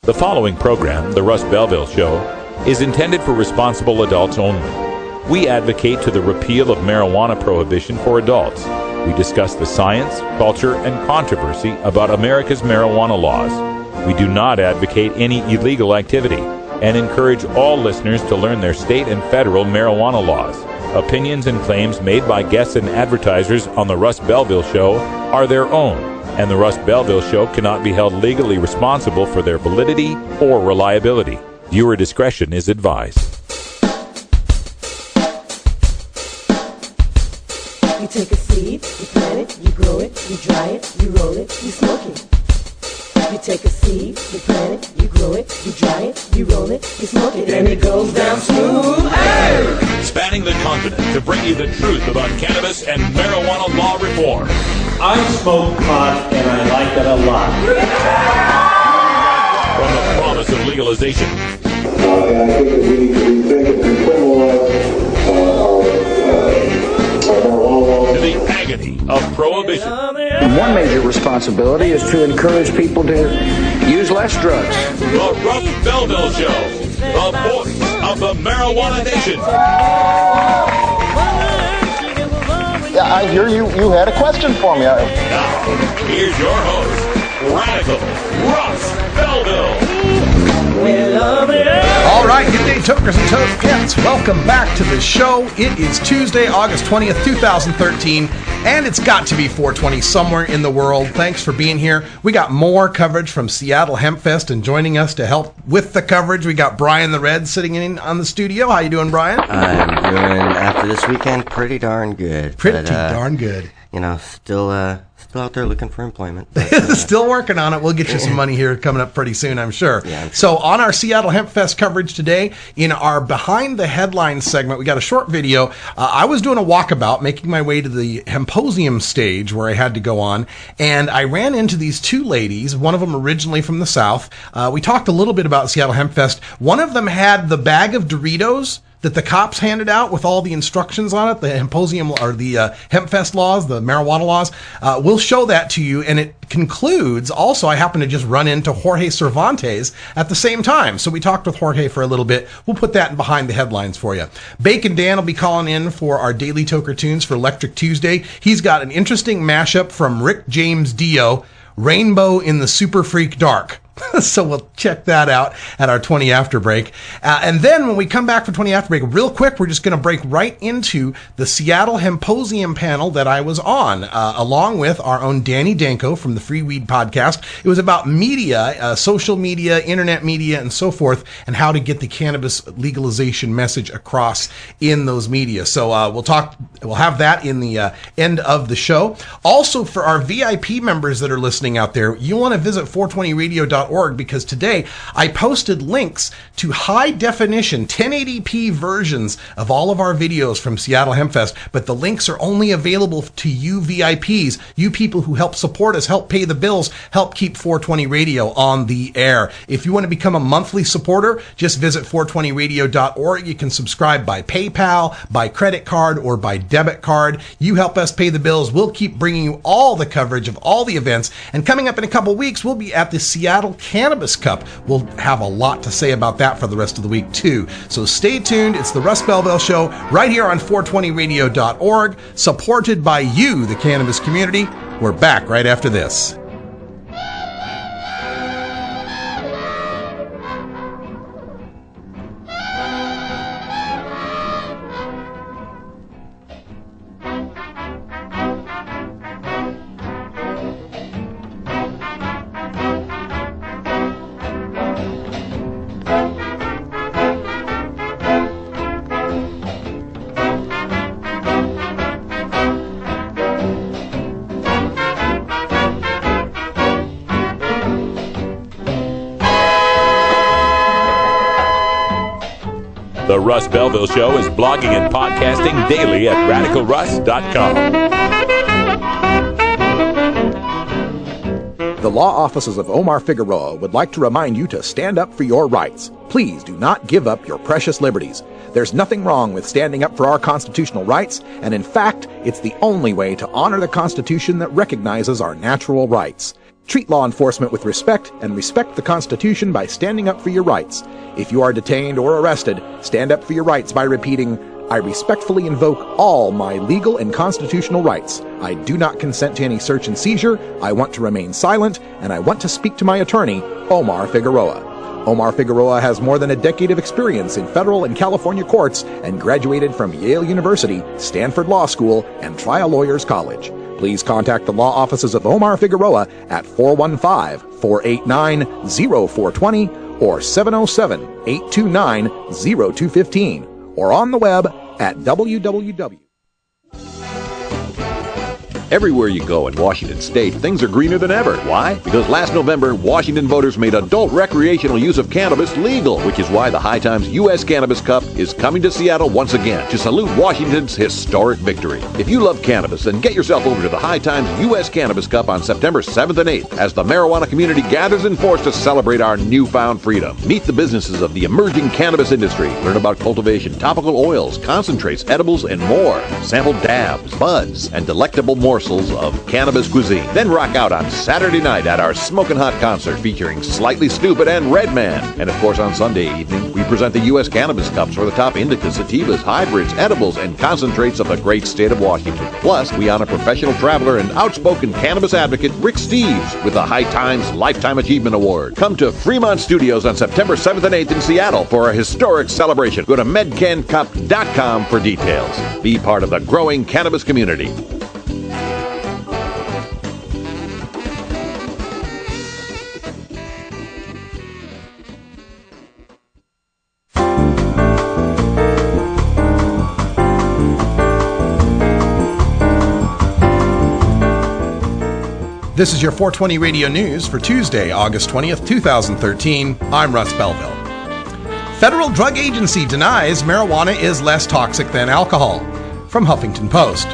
The following program, The Russ Belville Show, is intended for responsible adults only. We advocate to the repeal of marijuana prohibition for adults. We discuss the science, culture, and controversy about America's marijuana laws. We do not advocate any illegal activity and encourage all listeners to learn their state and federal marijuana laws. Opinions and claims made by guests and advertisers on The Russ Belville Show are their own, and The Russ Belville Show cannot be held legally responsible for their validity or reliability. Viewer discretion is advised. You take a seed, you plant it, you grow it, you dry it, you roll it, you smoke it. You take a seed, you plant it, you grow it, you dry it, you roll it, you smoke it, and it goes down smooth. Hey! Spanning the continent to bring you the truth about cannabis and marijuana law reform. I smoke pot and I like it a lot. From the promise of legalization. And I think that we need to rethink and decriminalize our marijuana laws. To the agony of prohibition. One major responsibility is to encourage people to use less drugs. The Russ Belville Show, the voice of the marijuana nation. Yeah, I hear you had a question for me. Now, here's your host, Radical Russ Belville. We love it. All right, good day, tokers and tokens. Welcome back to the show. It is Tuesday, August 20th, 2013, and it's got to be 420 somewhere in the world. Thanks for being here. We got more coverage from Seattle Hempfest, and joining us to help with the coverage, we got Brian the Red sitting in on the studio. How you doing, Brian? I'm doing, after this weekend, pretty darn good. Darn good. You know, still out there looking for employment. But, Still working on it. We'll get you some money here coming up pretty soon, I'm sure. Yeah. So on our Seattle Hempfest coverage today, in our Behind the Headlines segment, we got a short video. I was doing a walkabout, making my way to the Hemposium stage where I had to go on, and I ran into these two ladies, one of them originally from the South. We talked a little bit about Seattle Hempfest. One of them had the bag of Doritos that the cops handed out with all the instructions on it, the Hemposium or the Hempfest laws, the marijuana laws. We'll show that to you, and it concludes. Also, I happen to just run into Jorge Cervantes at the same time. So we talked with Jorge for a little bit. We'll put that in Behind the Headlines for you. Bacon Dan will be calling in for our Daily Toker Tunes for Electric Tuesday. He's got an interesting mashup from Rick James Dio, Rainbow in the Super Freak Dark. So we'll check that out at our 20 after break. And then when we come back for 20 after break, real quick, we're just going to break right into the Seattle Hemposium panel that I was on, along with our own Danny Danko from the Free Weed Podcast. It was about media, social media, internet media, and so forth, and how to get the cannabis legalization message across in those media. So we'll have that in the end of the show. Also, for our VIP members that are listening out there, you want to visit 420radio.org, because today I posted links to high definition 1080p versions of all of our videos from Seattle Hempfest, but the links are only available to you VIPs, you people who help support us, help pay the bills, help keep 420 Radio on the air. If you want to become a monthly supporter, just visit 420radio.org. You can subscribe by PayPal, by credit card, or by debit card. You help us pay the bills. We'll keep bringing you all the coverage of all the events, and coming up in a couple weeks, we'll be at the Seattle Cannabis Cup. We'll have a lot to say about that for the rest of the week too. So stay tuned. It's the Russ Belville Show right here on 420radio.org, supported by you, the cannabis community. We're back right after this. The Russ Belville Show is blogging and podcasting daily at radicalruss.com. The law offices of Omar Figueroa would like to remind you to stand up for your rights. Please do not give up your precious liberties. There's nothing wrong with standing up for our constitutional rights, and in fact, it's the only way to honor the Constitution that recognizes our natural rights. Treat law enforcement with respect and respect the Constitution by standing up for your rights. If you are detained or arrested, stand up for your rights by repeating, I respectfully invoke all my legal and constitutional rights. I do not consent to any search and seizure. I want to remain silent, and I want to speak to my attorney, Omar Figueroa. Omar Figueroa has more than a decade of experience in federal and California courts and graduated from Yale University, Stanford Law School, and Trial Lawyers College. Please contact the law offices of Omar Figueroa at 415-489-0420 or 707-829-0215 or on the web at www. Everywhere you go in Washington State, things are greener than ever. Why? Because last November, Washington voters made adult recreational use of cannabis legal, which is why the High Times U.S. Cannabis Cup is coming to Seattle once again to salute Washington's historic victory. If you love cannabis, then get yourself over to the High Times U.S. Cannabis Cup on September 7th and 8th as the marijuana community gathers in force to celebrate our newfound freedom. Meet the businesses of the emerging cannabis industry. Learn about cultivation, topical oils, concentrates, edibles, and more. Sample dabs, buds, and delectable morsels of cannabis cuisine. Then rock out on Saturday night at our Smokin' Hot concert featuring Slightly Stupid and Redman. And of course on Sunday evening, we present the U.S. Cannabis Cups for the top indicas, sativas, hybrids, edibles, and concentrates of the great state of Washington. Plus, we honor professional traveler and outspoken cannabis advocate Rick Steves with the High Times Lifetime Achievement Award. Come to Fremont Studios on September 7th and 8th in Seattle for a historic celebration. Go to medcancup.com for details. Be part of the growing cannabis community. This is your 420 Radio News for Tuesday, August 20th, 2013. I'm Russ Belville. Federal Drug Agency denies marijuana is less toxic than alcohol. From Huffington Post.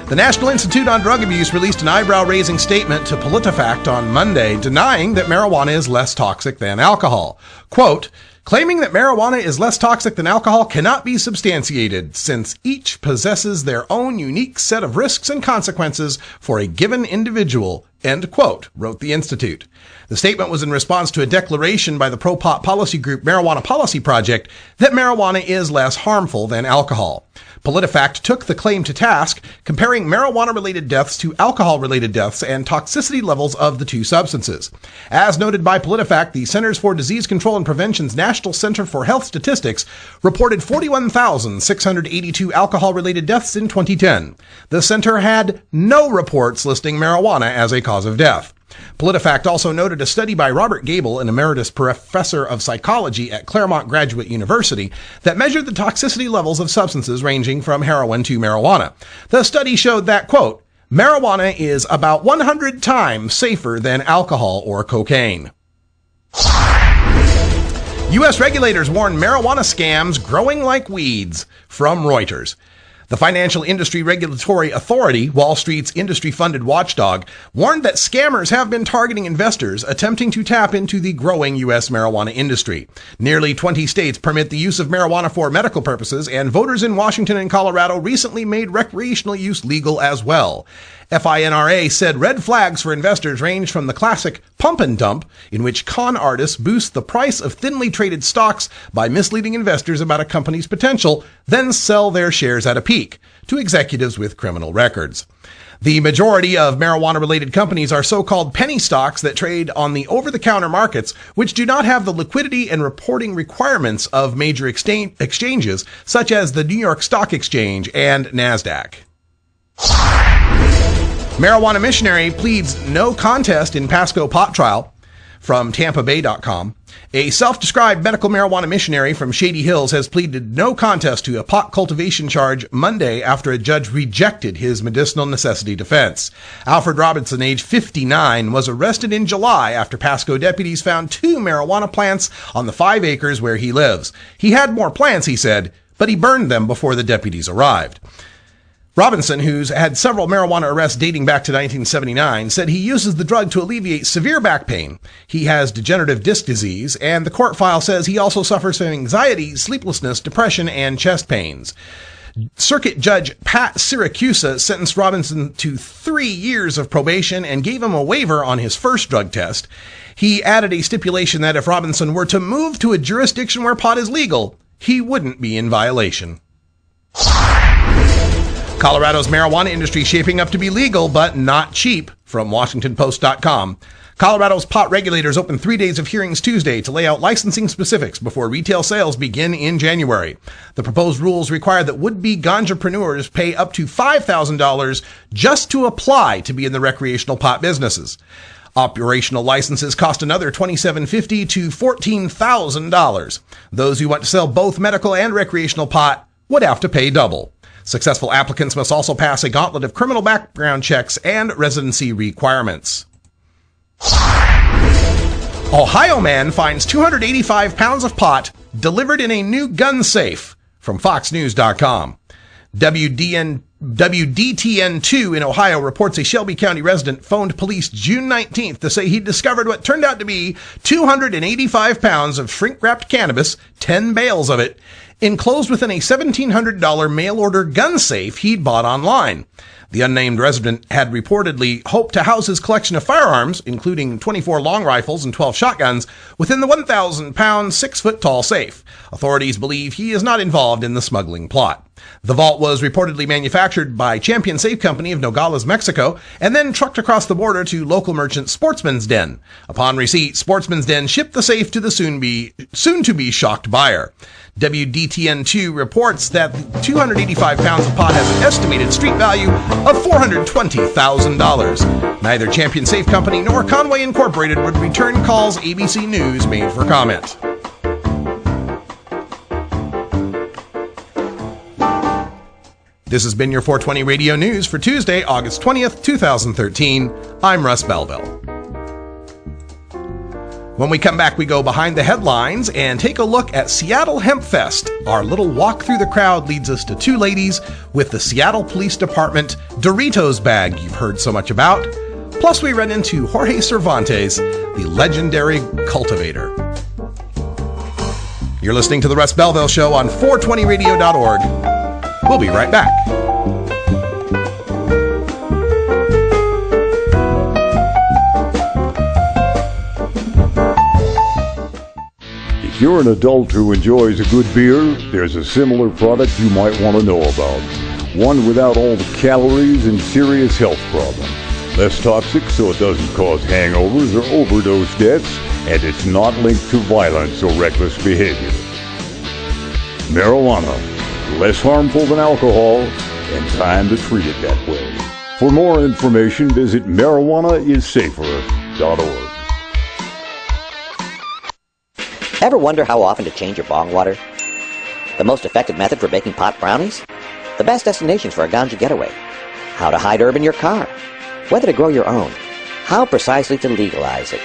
The National Institute on Drug Abuse released an eyebrow-raising statement to PolitiFact on Monday denying that marijuana is less toxic than alcohol. Quote, claiming that marijuana is less toxic than alcohol cannot be substantiated, since each possesses their own unique set of risks and consequences for a given individual, end quote, wrote the Institute. The statement was in response to a declaration by the pro-pot policy group Marijuana Policy Project that marijuana is less harmful than alcohol. PolitiFact took the claim to task, comparing marijuana-related deaths to alcohol-related deaths and toxicity levels of the two substances. As noted by PolitiFact, the Centers for Disease Control and Prevention's National Center for Health Statistics reported 41,682 alcohol-related deaths in 2010. The center had no reports listing marijuana as a cause of death. PolitiFact also noted a study by Robert Gable, an emeritus professor of psychology at Claremont Graduate University, that measured the toxicity levels of substances ranging from heroin to marijuana. The study showed that, quote, marijuana is about 100 times safer than alcohol or cocaine. U.S. regulators warn marijuana scams growing like weeds. From Reuters. The Financial Industry Regulatory Authority, Wall Street's industry-funded watchdog, warned that scammers have been targeting investors attempting to tap into the growing U.S. marijuana industry. Nearly 20 states permit the use of marijuana for medical purposes, and voters in Washington and Colorado recently made recreational use legal as well. FINRA said red flags for investors range from the classic pump and dump, in which con artists boost the price of thinly traded stocks by misleading investors about a company's potential, then sell their shares at a peak, to executives with criminal records. The majority of marijuana-related companies are so-called penny stocks that trade on the over-the-counter markets, which do not have the liquidity and reporting requirements of major exchanges, such as the New York Stock Exchange and NASDAQ. Marijuana missionary pleads no contest in Pasco pot trial. From TampaBay.com. A self-described medical marijuana missionary from Shady Hills has pleaded no contest to a pot cultivation charge Monday after a judge rejected his medicinal necessity defense. Alfred Robinson, age 59, was arrested in July after Pasco deputies found 2 marijuana plants on the 5 acres where he lives. He had more plants, he said, but he burned them before the deputies arrived. Robinson, who's had several marijuana arrests dating back to 1979, said he uses the drug to alleviate severe back pain. He has degenerative disc disease, and the court file says he also suffers from anxiety, sleeplessness, depression, and chest pains. Circuit Judge Pat Siracusa sentenced Robinson to 3 years of probation and gave him a waiver on his first drug test. He added a stipulation that if Robinson were to move to a jurisdiction where pot is legal, he wouldn't be in violation. Colorado's marijuana industry shaping up to be legal, but not cheap, from WashingtonPost.com. Colorado's pot regulators opened 3 days of hearings Tuesday to lay out licensing specifics before retail sales begin in January. The proposed rules require that would-be ganjapreneurs pay up to $5,000 just to apply to be in the recreational pot businesses. Operational licenses cost another $2,750 to $14,000. Those who want to sell both medical and recreational pot would have to pay double. Successful applicants must also pass a gauntlet of criminal background checks and residency requirements. Ohio man finds 285 pounds of pot delivered in a new gun safe, from FoxNews.com. WDTN2 in Ohio reports a Shelby County resident phoned police June 19th to say he discovered what turned out to be 285 pounds of shrink-wrapped cannabis, 10 bales of it, enclosed within a $1,700 mail-order gun safe he'd bought online. The unnamed resident had reportedly hoped to house his collection of firearms, including 24 long rifles and 12 shotguns, within the 1,000-pound, 6-foot-tall safe. Authorities believe he is not involved in the smuggling plot. The vault was reportedly manufactured by Champion Safe Company of Nogales, Mexico, and then trucked across the border to local merchant Sportsman's Den. Upon receipt, Sportsman's Den shipped the safe to the soon-to-be shocked buyer. WDTN2 reports that 285 pounds of pot has an estimated street value of $420,000. Neither Champion Safe Company nor Conway Incorporated would return calls ABC News made for comment. This has been your 420 Radio News for Tuesday, August 20th, 2013. I'm Russ Belville. When we come back, we go behind the headlines and take a look at Seattle Hempfest. Our little walk through the crowd leads us to two ladies with the Seattle Police Department Doritos bag you've heard so much about. Plus, we run into Jorge Cervantes, the legendary cultivator. You're listening to The Russ Belville Show on 420radio.org. We'll be right back. If you're an adult who enjoys a good beer, there's a similar product you might want to know about. One without all the calories and serious health problems. Less toxic so it doesn't cause hangovers or overdose deaths, and it's not linked to violence or reckless behavior. Marijuana. Less harmful than alcohol, and time to treat it that way. For more information, visit marijuanaissafer.org. Ever wonder how often to change your bong water? The most effective method for baking pot brownies? The best destinations for a ganja getaway? How to hide herb in your car? Whether to grow your own? How precisely to legalize it?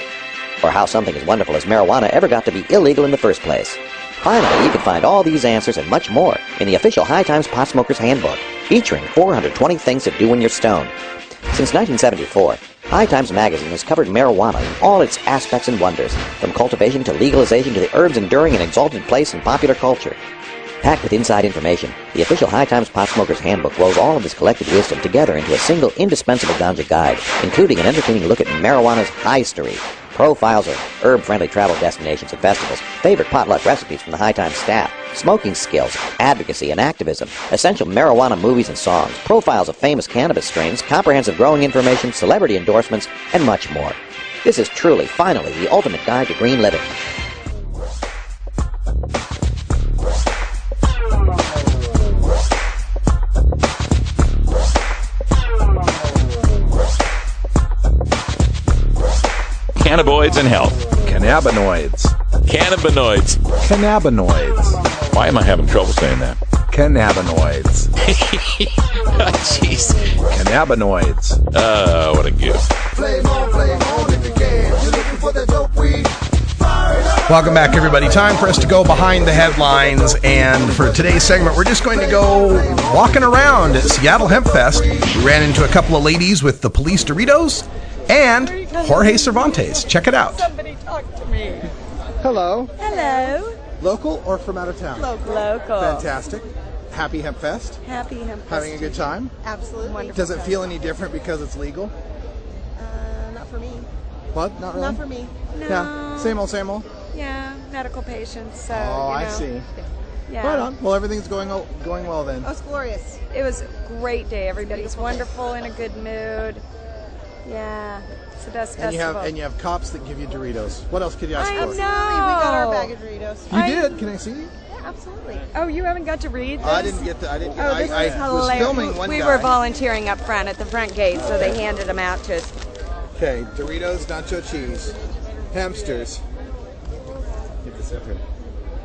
Or how something as wonderful as marijuana ever got to be illegal in the first place? Finally, you can find all these answers and much more in the official High Times Pot Smoker's Handbook, featuring 420 things to do when you're stoned. Since 1974, High Times magazine has covered marijuana in all its aspects and wonders, from cultivation to legalization to the herb's enduring and exalted place in popular culture. Packed with inside information, the official High Times Pot Smoker's Handbook wove all of this collected wisdom together into a single indispensable ganja guide, including an entertaining look at marijuana's history, profiles of herb-friendly travel destinations and festivals, favorite potluck recipes from the High Times staff, smoking skills, advocacy and activism, essential marijuana movies and songs, profiles of famous cannabis strains, comprehensive growing information, celebrity endorsements, and much more. This is truly, finally, the ultimate guide to green living. Cannabinoids and health. Cannabinoids. Cannabinoids. Cannabinoids. Why am I having trouble saying that? Cannabinoids. Oh, jeez. Cannabinoids. What a gift. Welcome back, everybody. Time for us to go behind the headlines, and for today's segment, we're just going to go walking around at Seattle Hempfest. We ran into a couple of ladies with the police Doritos and Jorge Cervantes. Check it out. Somebody talk to me. Hello. Hello. Local or from out of town? Local. Fantastic. happy Hempfest? Happy Hempfest. Having a good time? Absolutely. Wonderful. Does it feel any different because it's legal? Not for me. What? Not really? Not for me. No. Yeah. Same old, same old? Yeah, medical patients. So, oh, I see. Yeah. Right on. Well, everything's going well then. Oh, it's glorious. It was a great day. Everybody's wonderful, in a good mood. Yeah. It's the best festival. And you have cops that give you Doritos. What else could you ask for? Absolutely. We got our bag of Doritos. You did? Can I see? Yeah, absolutely. Oh, you haven't got to read this? I didn't get to. This I was filming one We guy. were volunteering up front at the front gate, so they handed them out to us. Okay, Doritos, nacho cheese, hamsters. Get this up here.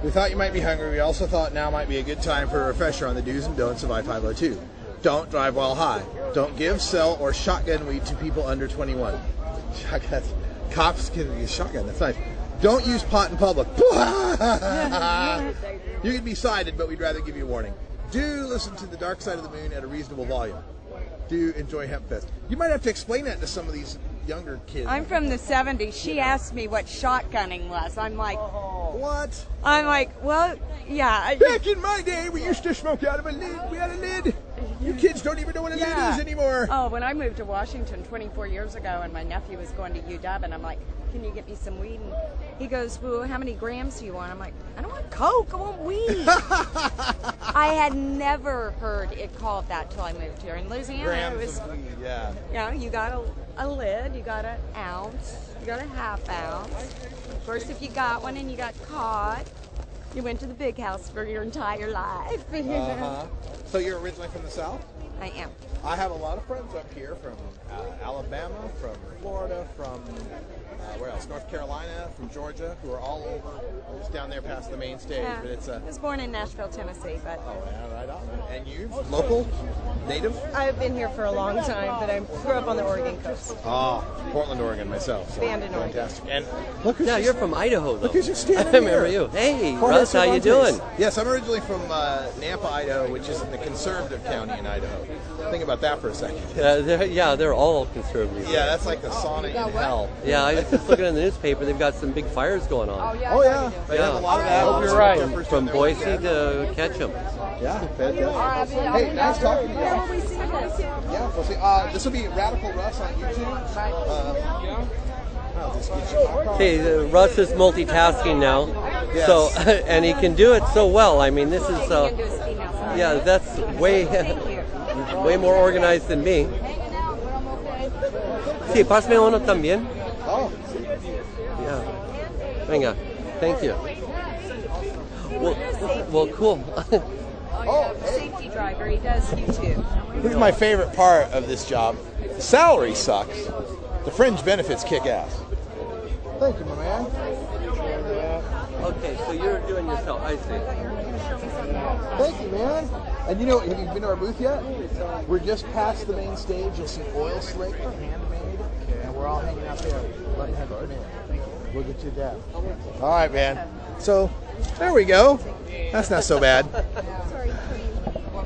We thought you might be hungry. We also thought now might be a good time for a refresher on the do's and don'ts of I-502. Don't drive while high. Don't give, sell, or shotgun weed to people under 21. Shotgun. Cops can use shotgun. That's nice. Don't use pot in public. You can be cited, but we'd rather give you a warning. Do listen to The Dark Side of the Moon at a reasonable volume. Do enjoy Hempfest. You might have to explain that to some of these younger kids. I'm from the 70s. She asked me what shotgunning was. I'm like, what? I'm like, well, yeah. Back in my day, we used to smoke out of a lid. We had a lid. You kids don't even know what a lid is anymore. Oh, when I moved to Washington 24 years ago and my nephew was going to UW, and I'm like, can you get me some weed? And he goes, well, how many grams do you want? I'm like, I don't want coke, I want weed. I had never heard it called that till I moved here. In Louisiana, grams it was, of weed, yeah. You know, you got a lid, you got an ounce, you got a half ounce. Of course, if you got one and you got caught, you went to the big house for your entire life. So you're originally from the South? I am. I have a lot of friends up here from Alabama, from Florida, from where else? North Carolina, from Georgia, who are all over, just down there past the main stage. Yeah. But it's I was born in Nashville, Tennessee, but. Oh, yeah, right on. And you, local, native? I've been here for a long time, but I grew up on the Oregon coast. Ah, Portland, Oregon, myself. So Bandon, Oregon. Fantastic. And look who's you're from Idaho, though. Look who's just standing I remember here. you. Hey, Jorge Russ, how you Cervantes. doing? Yes, I'm originally from Nampa, Idaho, which is in the conservative county in Idaho. Think about that for a second. They're all conservative. Yeah, that's like the sauna in hell. Yeah, I was just looking in the newspaper. They've got some big fires going on. Oh, yeah. They have a lot of that. Hope you're right. From Boise to Ketchum. Yeah, fantastic. Hey, nice talking to you. Yeah, we'll see. This will be Radical Russ on YouTube. I'll just get you my Hey, Russ is multitasking now, Yes. so and he can do it so well. I mean, this is that's way more organized than me. Sí, pásame uno también. Oh. Yeah. Venga. Thank you. Well, cool. Safety driver, he does YouTube. This is my favorite part of this job. The salary sucks. The fringe benefits kick ass. Thank you, my man. Okay, so you're doing yourself. I see. Thank you, man. And you know, have you been to our booth yet? We're just past the main stage. You'll see oil slick, handmade, and we're all hanging out there. Letting her come in. We'll get you down. All right, man. So, there we go. That's not so bad.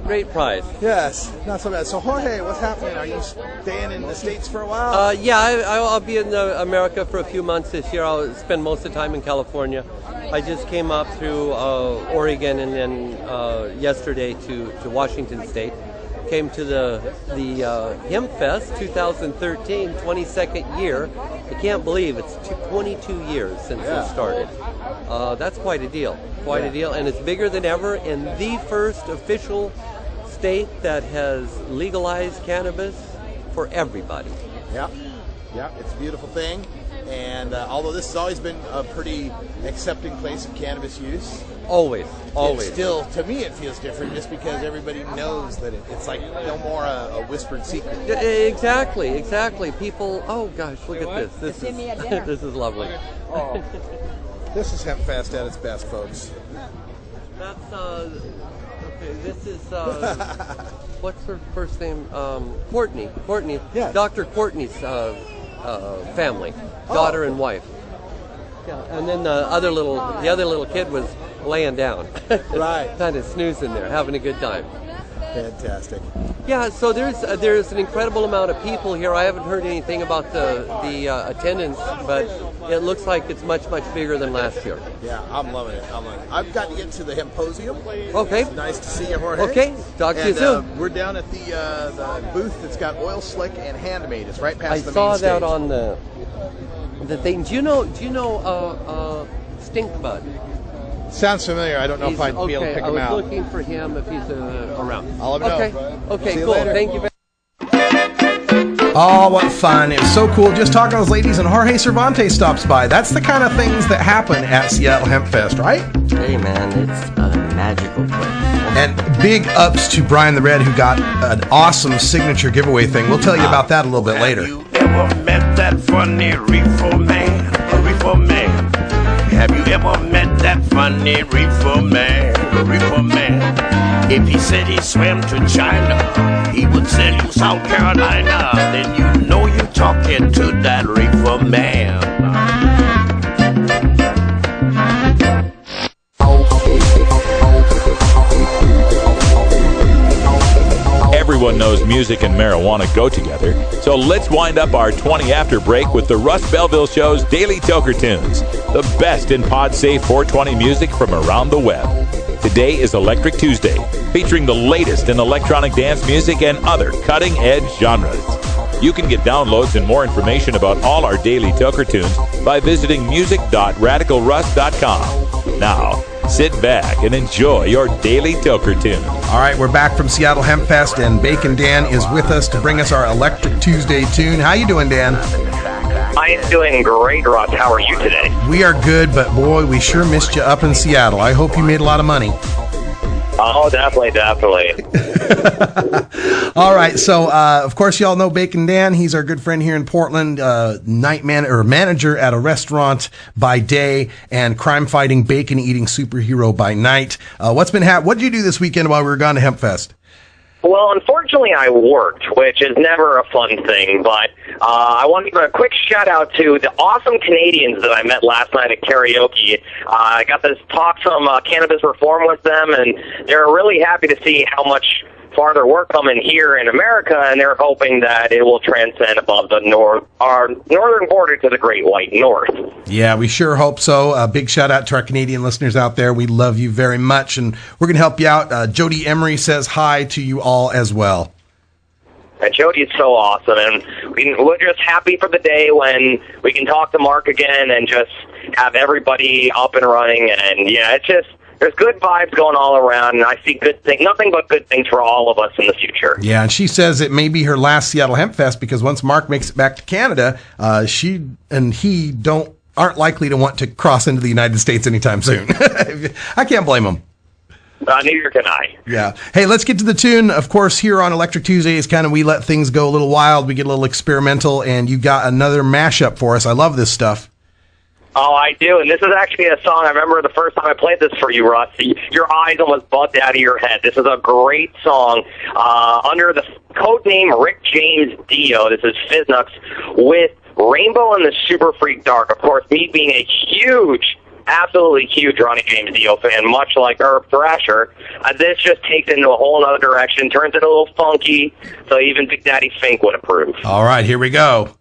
Great prize. Yes, not so bad. So, Jorge, what's happening? Are you staying in the States for a while? Yeah, I'll be in America for a few months this year. I'll spend most of the time in California. I just came up through Oregon and then yesterday to Washington State. Came to the Hempfest 2013, 22nd year. I can't believe it's 22 years since it started. That's quite a deal. Quite a deal. And it's bigger than ever, and the first official state that has legalized cannabis for everybody. Yeah, it's a beautiful thing. And although this has always been a pretty accepting place of cannabis use, always. It's still, to me, it feels different just because everybody knows that it's like no more a whispered secret. Exactly. People, oh gosh, look at this. This is lovely. Oh. This is Hempfest at its best, folks. That's okay. This is what's her first name? Courtney. Yes. Dr. Courtney's family, daughter and wife. Yeah, and then the other little kid was laying down, right, kind of snoozing there, having a good time. Fantastic. Yeah, so there's an incredible amount of people here. I haven't heard anything about the attendance, but it looks like it's much, much bigger than last year. Yeah, I'm loving it. I've got to get to the Hemposium. Okay. It's nice to see you, Jorge. Okay, talk to you soon. We're down at the booth that's got Oil Slick and Handmade. It's right past the main I saw stage. that on the thing. Do you know Stink Bud? Sounds familiar. I don't know if I'd be able to pick him out. I was looking for him if he's around. I'll let him know. Okay, See you cool. later. Thank you very Oh, what fun. It was so cool just talking to those ladies, and Jorge Cervantes stops by. That's the kind of things that happen at Seattle Hempfest, right? Hey, man, it's a magical place. And big ups to Brian the Red, who got an awesome signature giveaway thing. We'll tell you about that a little bit later. Have you ever met that funny reefer man? A reefer man. Have you ever met that funny reefer man? A reefer man. If he said he swam to China, he would sell you South Carolina. Then you know you're talking to that reefer man. Everyone knows music and marijuana go together, so let's wind up our 20 after break with the Russ Belville Show's Daily Toker Tunes, the best in pod-safe 420 music from around the web. Today is Electric Tuesday, featuring the latest in electronic dance music and other cutting-edge genres. You can get downloads and more information about all our Daily Toker Tunes by visiting music.radicalruss.com. Now, sit back and enjoy your Daily Toker Tune. All right, we're back from Seattle Hempfest, and Bacon Dan is with us to bring us our Electric Tuesday tune. How you doing, Dan? I am doing great, Ross. How are you today? We are good, but boy, we sure missed you up in Seattle. I hope you made a lot of money. Oh, definitely. All right, so of course y'all know Bacon Dan. He's our good friend here in Portland, manager at a restaurant by day, and crime-fighting, bacon-eating superhero by night. What did you do this weekend while we were gone to Hempfest? Well, unfortunately, I worked, which is never a fun thing, but I want to give a quick shout-out to the awesome Canadians that I met last night at karaoke. I got to talk some cannabis reform with them, and they're really happy to see how much farther we're coming here in America, and they're hoping that it will transcend above the our northern border to the Great White North. Yeah, we sure hope so. A big shout out to our Canadian listeners out there. We love you very much, and we're going to help you out. Jody Emery says hi to you all as well. And Jody is so awesome, and we're just happy for the day when we can talk to Mark again and just have everybody up and running. And yeah, it's just, there's good vibes going all around, and I see good things, nothing but good things for all of us in the future. Yeah, and she says it may be her last Seattle Hempfest because once Mark makes it back to Canada, she and he aren't likely to want to cross into the United States anytime soon. I can't blame them. Neither can I. Yeah. Hey, let's get to the tune. Of course, here on Electric Tuesdays, we let things go a little wild. We get a little experimental, and you got another mashup for us. I love this stuff. Oh, I do, and this is actually a song I remember the first time I played this for you, Russ. Your eyes almost bugged out of your head. This is a great song under the code name Rick James Dio. This is Fiznux with Rainbow and the Super Freak Dark. Of course, me being a absolutely huge Ronnie James Dio fan, much like Herb Thrasher, this just takes it into a whole other direction, turns it a little funky, so even Big Daddy Fink would approve. All right, here we go.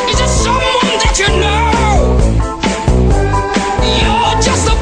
Is it someone that you know? You're just a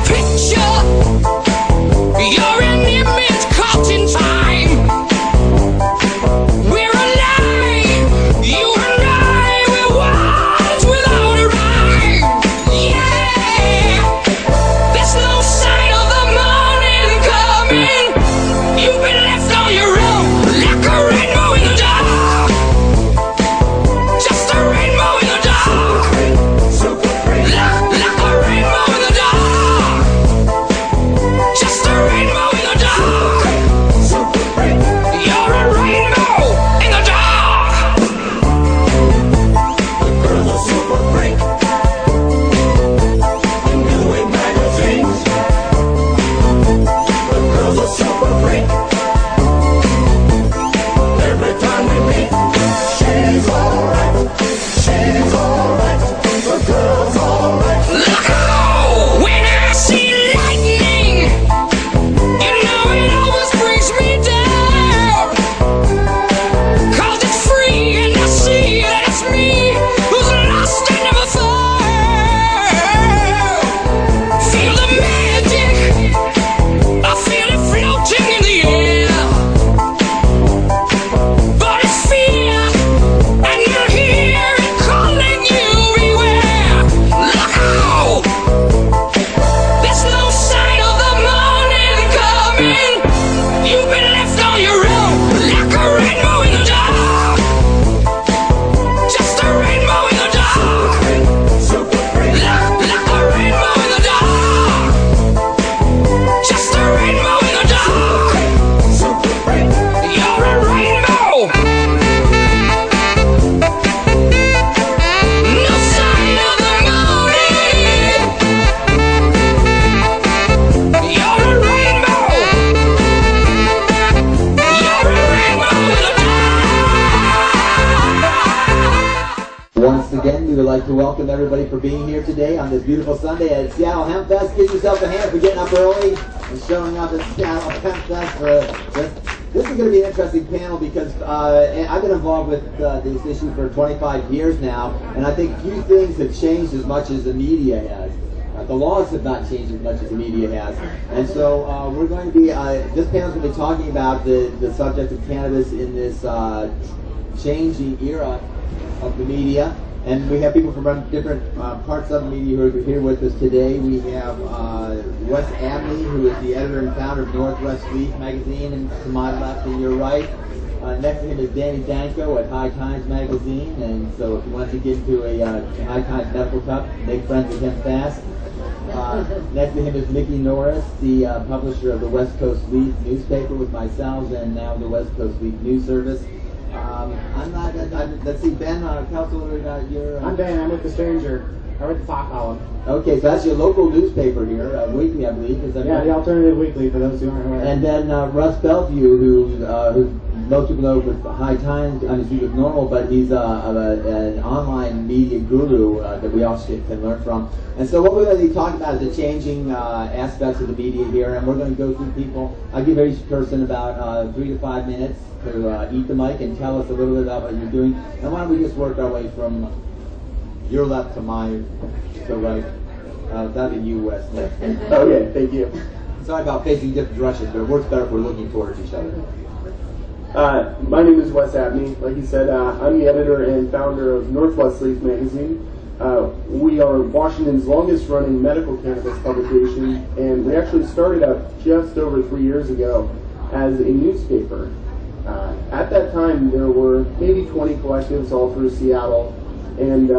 to welcome everybody for being here today on this beautiful Sunday at Seattle Hempfest. Give yourself a hand for getting up early and showing up at Seattle Hempfest. This is going to be an interesting panel because I've been involved with this issue for 25 years now, and I think few things have changed as much as the media has. The laws have not changed as much as the media has. And so we're going to be, this panel is going to be talking about the subject of cannabis in this changing era of the media. And we have people from different parts of the media who are here with us today. We have Wes Abney, who is the editor and founder of Northwest Leaf magazine, and to my left and your right. Next to him is Danny Danko at High Times magazine. And so if you want to get into a High Times medical cup, make friends with him fast. Next to him is Mickey Norris, the publisher of the West Coast Leaf newspaper with myself and now the West Coast Leaf News Service. Let's see, Ben, Counselor, you're... I'm Ben, I'm with The Stranger. I write the Talk column. Okay, so that's your local newspaper here, weekly, I believe. Is that right? The Alternative Weekly, for those who aren't aware. And then Russ Belville, who most people know with High Times, I mean, he's with Normal, but he's an online media guru that we all can learn from. And so what we're going to be talking about is the changing aspects of the media here, and we're going to go through people. I'll give each person about 3 to 5 minutes to eat the mic and tell us a little bit about what you're doing. And why don't we just work our way from your left to mine to right. That'd be you, Wes, next. Okay, thank you. Sorry about facing different directions, but it works better if we're looking towards each other. My name is Wes Abney. Like you said, I'm the editor and founder of Northwest Leaf magazine. We are Washington's longest running medical cannabis publication, and we actually started up just over 3 years ago as a newspaper. At that time, there were maybe 20 collectives all through Seattle, and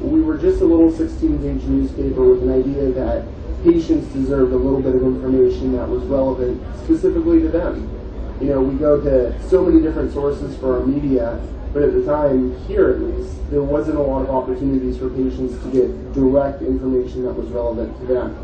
we were just a little 16-page newspaper with an idea that patients deserved a little bit of information that was relevant specifically to them. You know, we go to so many different sources for our media, but at the time, here at least, there wasn't a lot of opportunities for patients to get direct information that was relevant to them.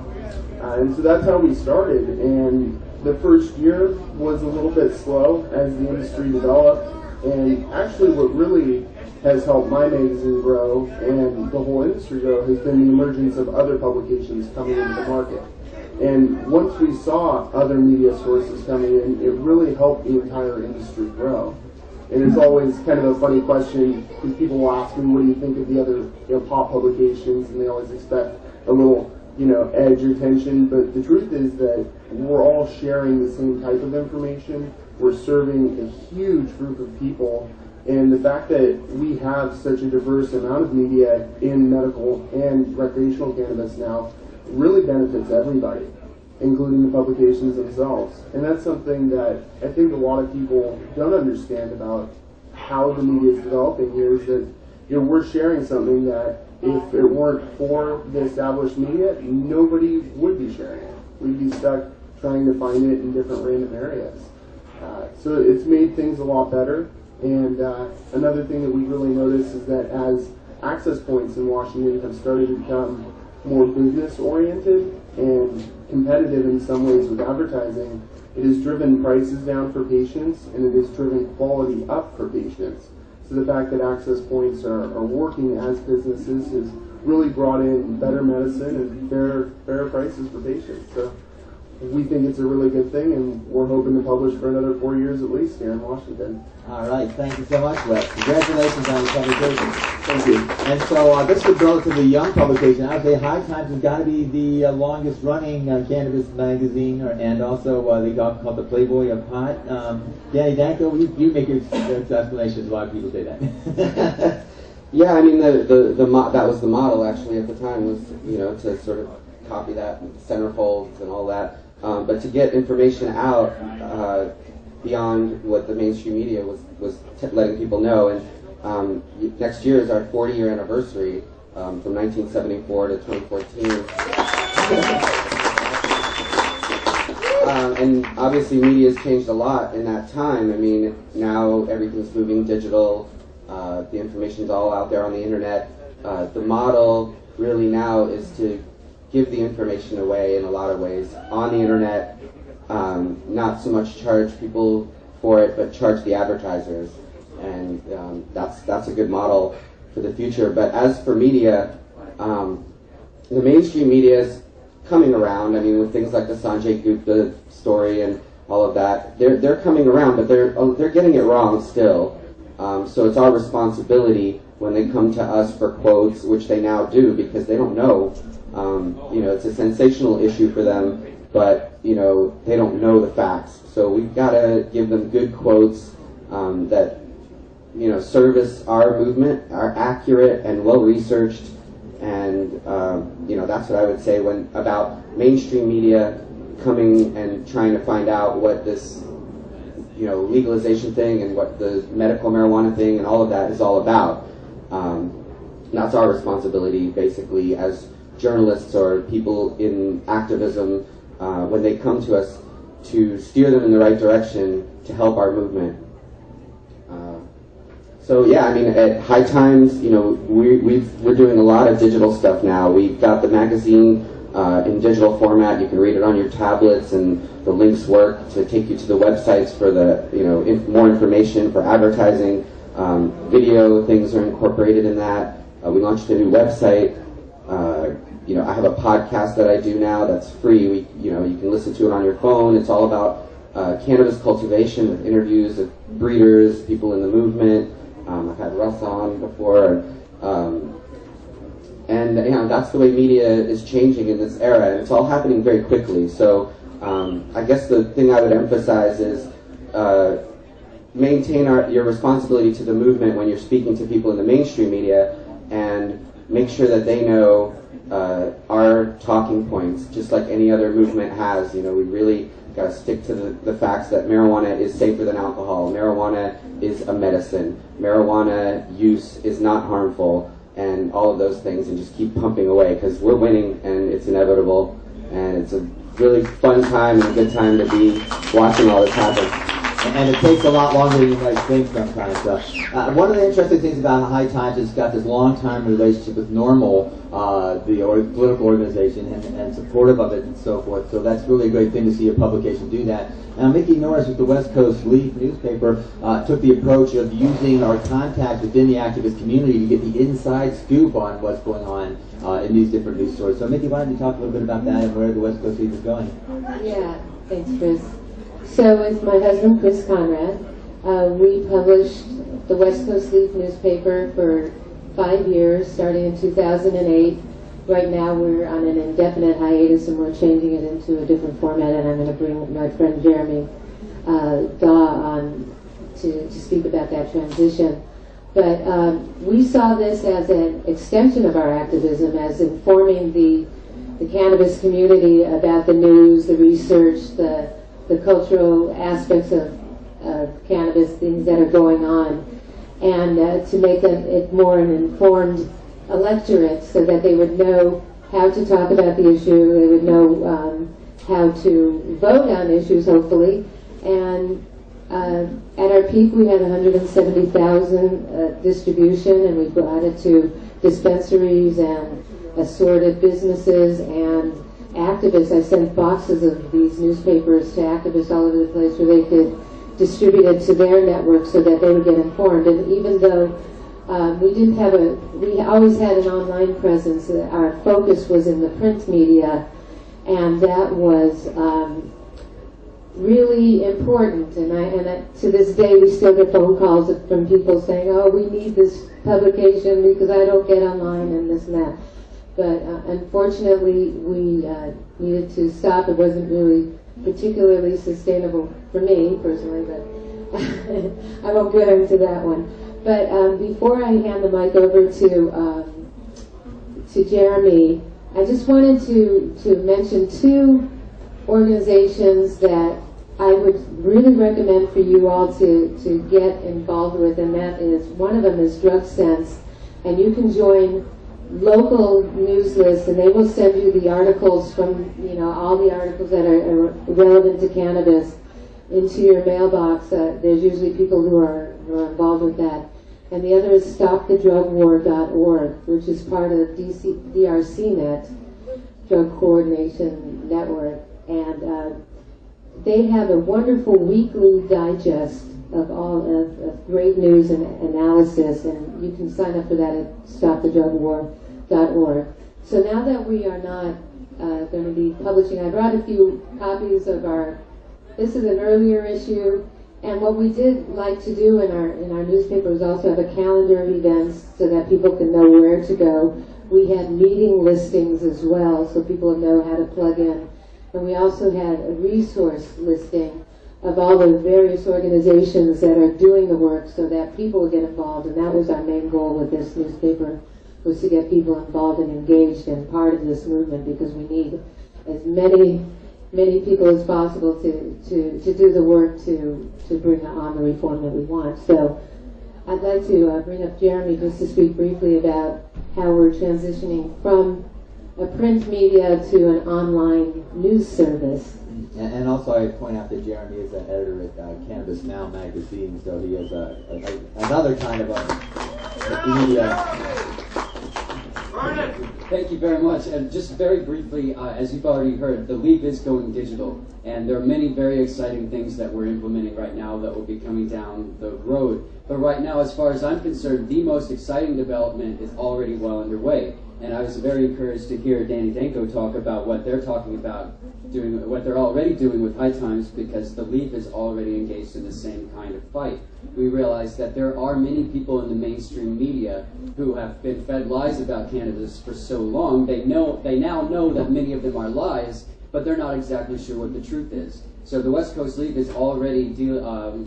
And so that's how we started, and the first year was a little bit slow as the industry developed, and actually what really has helped my magazine grow and the whole industry grow has been the emergence of other publications coming into the market. And once we saw other media sources coming in, it really helped the entire industry grow. And it's always kind of a funny question because people will ask me, what do you think of the other pop publications, and they always expect a little edge or tension, but the truth is that we're all sharing the same type of information. We're serving a huge group of people, and the fact that we have such a diverse amount of media in medical and recreational cannabis now really benefits everybody, including the publications themselves. And that's something that I think a lot of people don't understand about how the media is developing here, is that we're sharing something that if it weren't for the established media, nobody would be sharing it. We'd be stuck trying to find it in different random areas. So it's made things a lot better. And another thing that we really noticed is that as access points in Washington have started to become more business-oriented and competitive in some ways with advertising, it has driven prices down for patients, and it has driven quality up for patients. So the fact that access points are working as businesses has really brought in better medicine and fair prices for patients. So we think it's a really good thing, and we're hoping to publish for another 4 years at least here in Washington. All right, thank you so much, Wes. Congratulations on the publication. Thank you. And so this is a relatively young publication. I would say High Times has got to be the longest running cannabis magazine, and also they called the Playboy of Pot. Danny Danko, you make your explanations. A lot of people say that. Yeah, I mean that was the model actually at the time, was to sort of copy that centerfolds and all that. But to get information out beyond what the mainstream media was letting people know. And next year is our 40-year anniversary from 1974 to 2014. And obviously media has changed a lot in that time. I mean, now everything's moving digital. The information's all out there on the internet. The model really now is to give the information away in a lot of ways on the internet, not so much charge people for it, but charge the advertisers, and that's a good model. the future. But as for media, the mainstream media is coming around. I mean, with things like the Sanjay Gupta story and all of that, they're coming around, but they're getting it wrong still. So it's our responsibility when they come to us for quotes, which they now do because they don't know. It's a sensational issue for them, but they don't know the facts. So we've got to give them good quotes that service our movement, are accurate and well researched, and that's what I would say about mainstream media coming and trying to find out what this legalization thing and what the medical marijuana thing and all of that is all about. That's our responsibility, basically, as journalists or people in activism, when they come to us, to steer them in the right direction to help our movement. So yeah, I mean, at High Times, we're doing a lot of digital stuff now. We've got the magazine in digital format. You can read it on your tablets, and the links work to take you to the websites for the more information for advertising. Video things are incorporated in that. We launched a new website. I have a podcast that I do now that's free. You can listen to it on your phone. It's all about cannabis cultivation with interviews of breeders, people in the movement. I've had Russ on before, and that's the way media is changing in this era, and it's all happening very quickly. So I guess the thing I would emphasize is maintain your responsibility to the movement when you're speaking to people in the mainstream media, and make sure that they know our talking points, just like any other movement has. We really got to stick to the facts that marijuana is safer than alcohol. Marijuana is a medicine. Marijuana use is not harmful, and all of those things, and just keep pumping away, because we're winning, and it's inevitable, and it's a really fun time and a good time to be watching all this happen. And it takes a lot longer than you might think sometimes. One of the interesting things about High Times is it's got this long-time relationship with Normal, the political organization, and supportive of it and so forth. So that's really a great thing to see a publication do that. Now, Mickey Norris with the West Coast Leaf newspaper took the approach of using our contacts within the activist community to get the inside scoop on what's going on in these different news stories. So, Mickey, why don't you talk a little bit about that and where the West Coast Leaf is going? Yeah, thanks, Chris. So with my husband, Chris Conrad, we published the West Coast Leaf newspaper for 5 years, starting in 2008. Right now we're on an indefinite hiatus, and we're changing it into a different format, and I'm going to bring my friend Jeremy Daw on to speak about that transition. But we saw this as an extension of our activism, as informing the cannabis community about the news, the research, the cultural aspects of cannabis, things that are going on, and to make it more an informed electorate, so that they would know how to talk about the issue, they would know how to vote on issues, hopefully. And at our peak we had 170,000 distribution, and we brought it to dispensaries and assorted businesses and activists. I sent boxes of these newspapers to activists all over the place where they could distribute it to their network so that they would get informed. And even though we always had an online presence, our focus was in the print media, and that was really important. And to this day we still get phone calls from people saying, oh, we need this publication because I don't get online and this and that. But unfortunately, we needed to stop. It wasn't really particularly sustainable for me personally, but I won't get into that one. But before I hand the mic over to Jeremy, I just wanted to mention two organizations that I would really recommend for you all to get involved with, and that is, one of them is Drug Sense, and you can join local news lists, and they will send you the articles from, all the articles that are relevant to cannabis into your mailbox. There's usually people who are involved with that. And the other is stopthedrugwar.org, which is part of DRCnet, Drug Coordination Network. And they have a wonderful weekly digest of great news and analysis, and you can sign up for that at stopthedrugwar.org. So now that we are not going to be publishing, I brought a few copies of this is an earlier issue, and what we did like to do in our newspaper was also have a calendar of events so that people can know where to go. We had meeting listings as well, so people know how to plug in. And we also had a resource listing of all the various organizations that are doing the work so that people would get involved. And that was our main goal with this newspaper, was to get people involved and engaged and part of this movement, because we need as many people as possible to do the work to bring on the reform that we want. So I'd like to bring up Jeremy just to speak briefly about how we're transitioning from a print media to an online news service. And also I point out that Jeremy is an editor at Cannabis Now magazine, so he has another kind of a media. Thank you very much. And just very briefly, as you've already heard, the Leap is going digital, and there are many very exciting things that we're implementing right now that will be coming down the road. But right now, as far as I'm concerned, the most exciting development is already well underway. And I was very encouraged to hear Danny Danko talk about what they're talking about doing, what they're already doing with High Times, because the Leap is already engaged in the same kind of fight. We realize that there are many people in the mainstream media who have been fed lies about cannabis for so long. They now know that many of them are lies, but they're not exactly sure what the truth is. So the West Coast Leap is already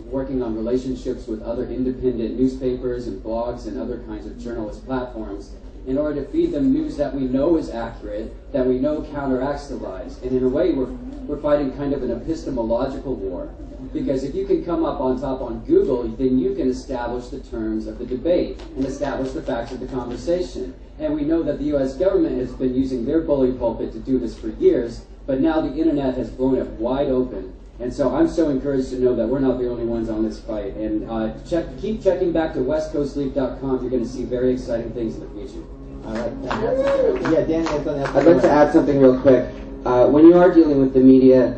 working on relationships with other independent newspapers and blogs and other kinds of journalist platforms in order to feed them news that we know is accurate, that we know counteracts the lies. And in a way, we're fighting kind of an epistemological war. Because if you can come up on top on Google, then you can establish the terms of the debate and establish the facts of the conversation. And we know that the U.S. government has been using their bully pulpit to do this for years, but now the internet has blown it wide open. And so I'm so encouraged to know that we're not the only ones on this fight. And keep checking back to westcoastleap.com. You're going to see very exciting things in the future. All right. Yeah, Danny, I'd like to add something real quick. When you are dealing with the media,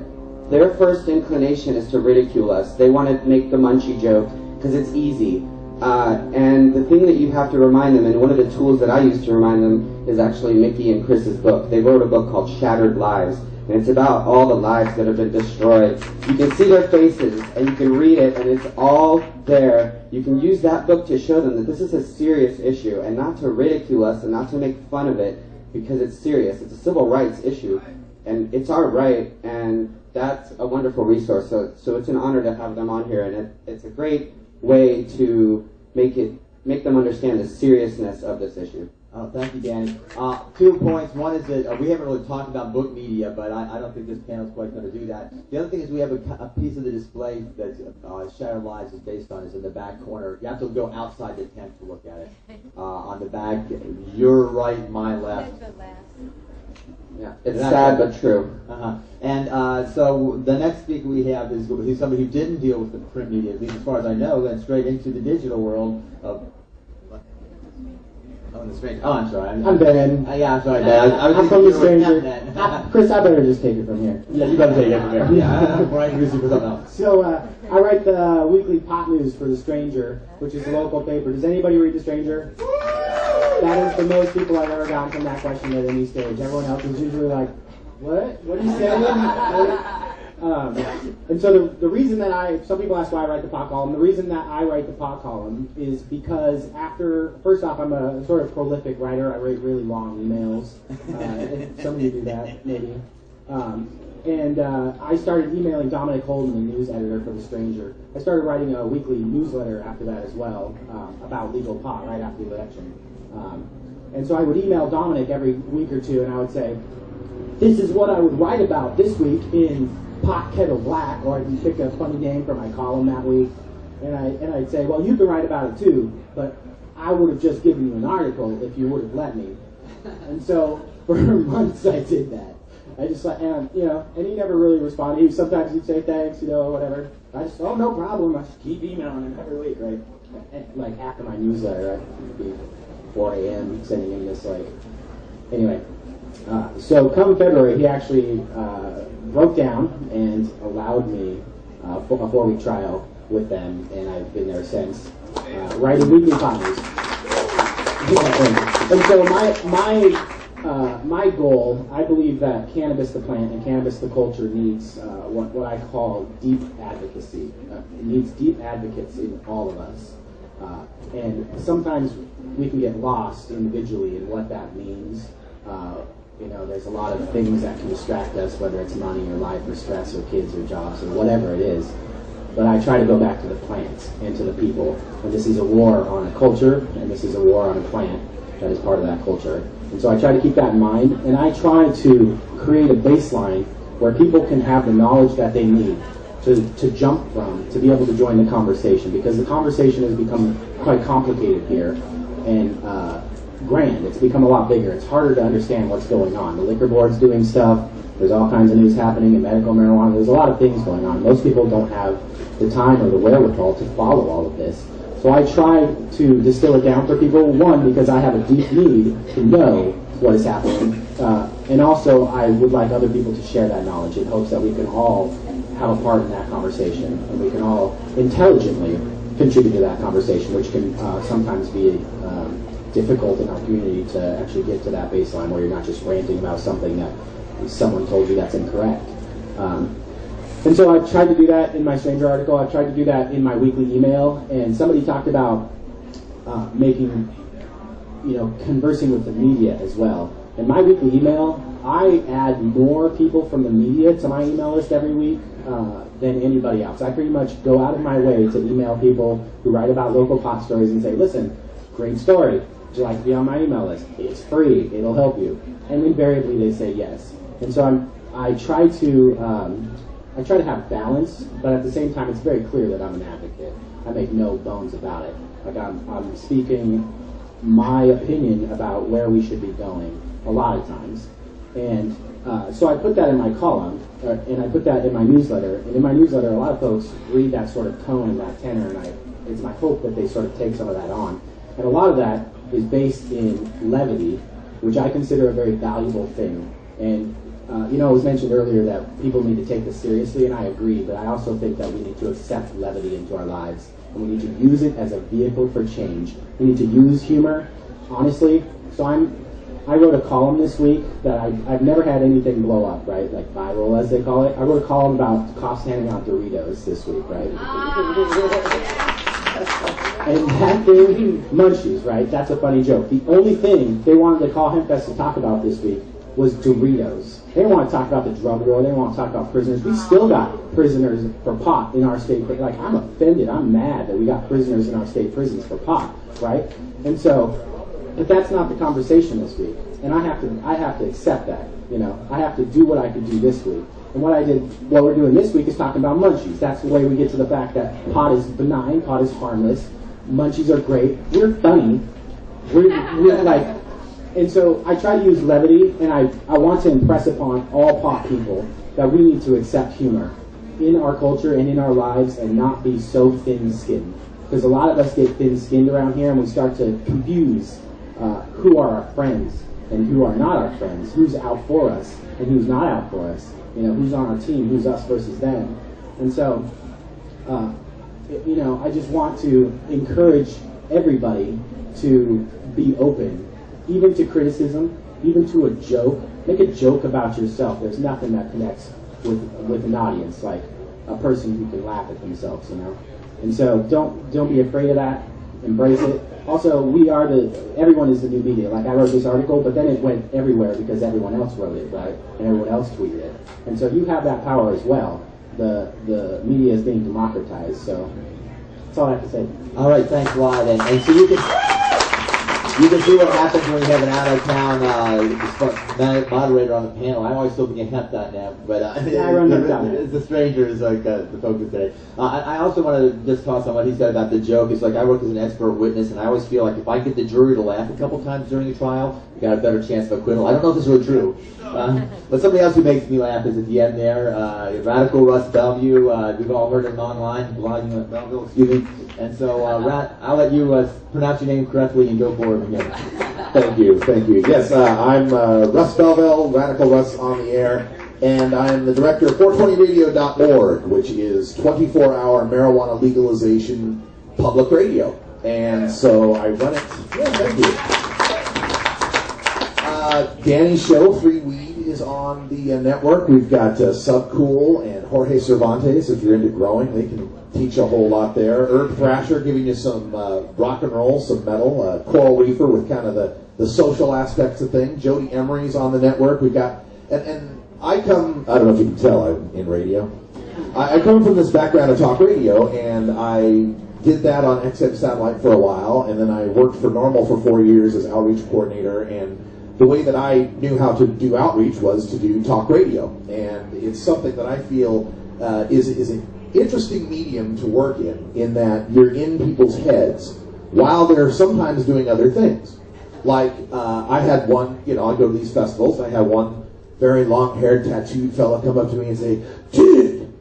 their first inclination is to ridicule us. They want to make the munchie joke because it's easy. And the thing that you have to remind them, and one of the tools that I use to remind them, is actually Mickey and Chris's book. They wrote a book called Shattered Lives, and it's about all the lives that have been destroyed. You can see their faces, and you can read it, and it's all there. You can use that book to show them that this is a serious issue, and not to ridicule us and not to make fun of it, because it's serious. It's a civil rights issue, and it's our right, and that's a wonderful resource. So it's an honor to have them on here, and it's a great way to make them understand the seriousness of this issue. Oh, thank you, Danny. 2 points. One is that we haven't really talked about book media, but I don't think this panel is quite going to do that. The other thing is we have a piece of the display that Shattered Lives is based on is in the back corner. You have to go outside the tent to look at it. On the back, your right, my left. Yeah, it's sad but true. And so the next speaker we have is somebody who didn't deal with the print media, at least as far as I know, went straight into the digital world of. Oh, I'm sorry. I'm Ben. Yeah, I'm sorry, Ben. I'm from The Stranger. Chris, I better just take it from here. Yeah, you better take it from here. Yeah, I'm Brian Greasy for something else. So, I write the weekly pot news for The Stranger, which is a local paper. Does anybody read The Stranger? That is the most people I've ever gotten from that question at any stage. Everyone else is usually like, what? What are you saying? And so the reason that some people ask why I write the pot column, the reason that I write the pot column is because first off, I'm a sort of prolific writer. I write really long emails. Some of you do that, maybe. And I started emailing Dominic Holden, the news editor for The Stranger. I started writing a weekly newsletter after that as well, about legal pot right after the election. And so I would email Dominic every week or two, and I would say, this is what I would write about this week in Pot Kettle Black, or I can pick a funny name for my column that week. And I'd say, well, you can write about it too, but I would have just given you an article if you would have let me. And so for months I did that. I just and he never really responded. Sometimes he'd say thanks, or whatever. I just, oh, no problem. I just keep emailing him every week, right? Like after my newsletter, I'd be 4 a.m. sending him this, anyway. So come February, he actually broke down and allowed me a 4-week trial with them, and I've been there since, writing weekly pot news. And so my goal, I believe that cannabis the plant and cannabis the culture needs what I call deep advocacy. It needs deep advocates in all of us. And sometimes we can get lost individually in what that means. There's a lot of things that can distract us, whether it's money or life or stress or kids or jobs or whatever it is. But I try to go back to the plants and to the people. And this is a war on a culture, and this is a war on a plant that is part of that culture. And so I try to keep that in mind, and I try to create a baseline where people can have the knowledge that they need to jump from, to be able to join the conversation, because the conversation has become quite complicated here and grand. It's become a lot bigger. It's harder to understand what's going on. The liquor board's doing stuff. There's all kinds of news happening in medical marijuana. There's a lot of things going on. Most people don't have the time or the wherewithal to follow all of this. So I try to distill it down for people, one, because I have a deep need to know what is happening, and also I would like other people to share that knowledge in hopes that we can all have a part in that conversation, and we can all intelligently contribute to that conversation, which can sometimes be difficult in our community to actually get to that baseline where you're not just ranting about something that someone told you that's incorrect. And so I tried to do that in my Stranger article. I tried to do that in my weekly email, and somebody talked about conversing with the media as well. In my weekly email, I add more people from the media to my email list every week than anybody else. I pretty much go out of my way to email people who write about local pot stories and say, listen, great story. Would you like to be on my email list? It's free. It'll help you. And invariably they say yes. And so I try to have balance, but at the same time, it's very clear that I'm an advocate. I make no bones about it. Like I'm speaking my opinion about where we should be going a lot of times. And so I put that in my column, and I put that in my newsletter. And in my newsletter, a lot of folks read that sort of tone and that tenor, and it's my hope that they sort of take some of that on. And a lot of that is based in levity, which I consider a very valuable thing. And it was mentioned earlier that people need to take this seriously, and I agree, but I also think that we need to accept levity into our lives, and we need to use it as a vehicle for change. We need to use humor, honestly. So I wrote a column this week that I've never had anything blow up, right, like viral as they call it. I wrote a column about cops handing out Doritos this week, right? And that thing, munchies, right, that's a funny joke. The only thing they wanted the Call Hempfest to talk about this week was Doritos. They didn't want to talk about the drug war. They didn't want to talk about prisoners. We still got prisoners for pot in our state. Like, I'm offended. I'm mad that we got prisoners in our state prisons for pot, right? And so, but that's not the conversation this week. And I have to accept that. I have to do what I could do this week. And what we're doing this week is talking about munchies. That's the way we get to the fact that pot is benign, pot is harmless, munchies are great. We're funny. We're like. And so I try to use levity, and I want to impress upon all pot people that we need to accept humor in our culture and in our lives and not be so thin-skinned. Because a lot of us get thin-skinned around here, and we start to confuse who are our friends and who are not our friends, who's out for us and who's not out for us, who's on our team, who's us versus them. And so, I just want to encourage everybody to be open, even to criticism, even to a joke. Make a joke about yourself. There's nothing that connects with an audience like a person who can laugh at themselves, And so don't be afraid of that. Embrace it. Also, everyone is the new media. Like, I wrote this article, but then it went everywhere because everyone else wrote it, right? And everyone else tweeted it. And so you have that power as well. The media is being democratized. So that's all I have to say. All right, thanks a lot. And so you can see what happens when you have an out-of-town moderator on the panel. I always still get hemp.net, but I run hemp.net. The stranger is like the focus today. I also want to just toss on what he said about the joke. It's like I work as an expert witness, and I always feel like if I get the jury to laugh a couple times during the trial, you got a better chance of acquittal. I don't know if this is really true, but somebody else who makes me laugh is at the end there. Radical Russ Belville. We've all heard him online, blogging at Belville, excuse me. And so, I'll let you pronounce your name correctly and go forward again. Thank you. Yes, I'm Russ Belville, Radical Russ on the air. and I'm the director of 420radio.org, which is 24-hour marijuana legalization public radio. And so I run it. Yeah, thank you. Danny's show, Free Weed, is on the network. We've got Subcool and Jorge Cervantes. If you're into growing, they can teach a whole lot there. Herb Thrasher giving you some rock and roll, some metal. Coral Reefer with kind of the social aspects of things. Jody Emery's on the network. We've got, and I don't know if you can tell, I'm in radio. I come from this background of talk radio, and I did that on XM Satellite for a while, and then I worked for Normal for 4 years as outreach coordinator, and the way that I knew how to do outreach was to do talk radio, and it's something that I feel is an interesting medium to work in that you're in people's heads while they're sometimes doing other things. Like, I had one, I go to these festivals, I had one very long-haired, tattooed fella come up to me and say, "Dude,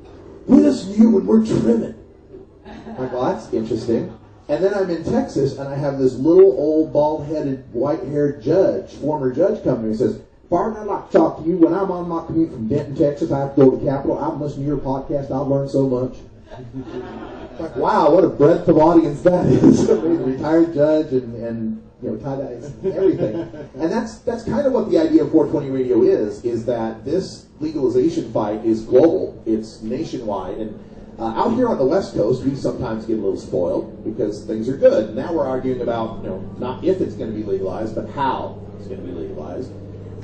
we listen to you when we're trimming." I'm like, well, that's interesting. And then I'm in Texas, and I have this little old bald-headed, white-haired former judge, come to me and says, "Barton, I'd like to talk to you. When I'm on my commute from Denton, Texas, I have to go to the Capitol. I'm listening to your podcast. I've learned so much." Like, wow, what a breadth of audience that is. A retired judge and tie-dyes, everything. And that's kind of what the idea of 420 Radio is that this legalization fight is global. It's nationwide. And out here on the West Coast, we sometimes get a little spoiled because things are good. And now we're arguing about, not if it's going to be legalized, but how it's going to be legalized.